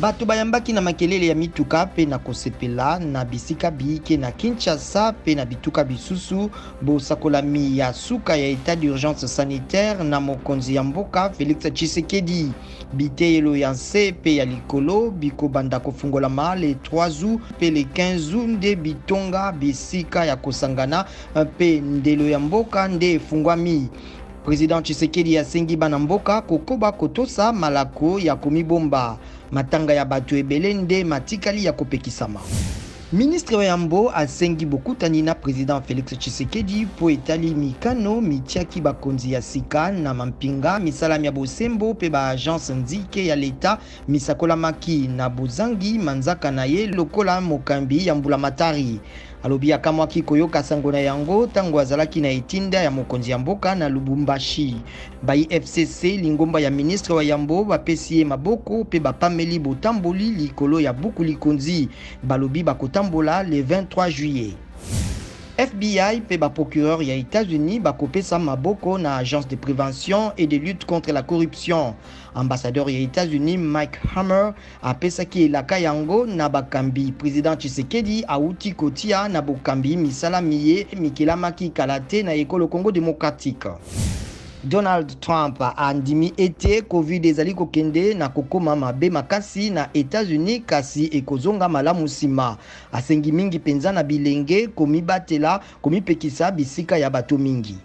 Bato bayambaki na makelele ya mituka pe na kosepela na bisika biike na Kinshasa pe na bituka bisusu bosakolami ya suka ya état d'urgence sanitaire na mokonzi ya mboka Félix Tshisekedi. Biteyelo ya nse pe ya likolo bikobanda kofungolama le 3 août pe le 15 août nde bitonga bisika ya kosangana pe ndelo ya mboka nde efungwami. Président Tshisekedi asengi bana mboka kokoba kotosa malako ya komibomba. Matanga ya bato ebele nde matikali ya kopekisama. Ministre wa Yambo asengi bokutani na Président Félix Tshisekedi po etali mikano mitiaki bakonzi ya sika na mampinga misalami ya bosembo pe ba agence nzike ya leta misakolamaki na bozangi manzaka na ye lokola mokambi ya mbulamatari. Alobi akamwaki koyoka sango na yango tango azalaki na etinda ya mokonzi ya mboka na Lubumbashi. Bayi FCC lingomba ya ministre wa Yambo bapesi ye maboko pe bapameli botamboli likolo ya buku likonzi. Balobi bakotambola le 23 juillet. FBI pe ba procureur ya États-Unis bakopesa maboko na agence de prévention et de lutte contre la corruption. Ambassadeur ya États-Unis Mike Hammer apesaki elaka yango na bakambi président Tshisekedi auti kotia na bokambi misala miye mikelamaki kalate na ekolo Congo démocratique. Donald Trump andimi ete Covid ezali kokende na kokoma mabe makasi na États-Unis kasi ekozonga malamu nsima. Asengi mingi penza na bilenge komibatela komipekisa bisika ya bato mingi.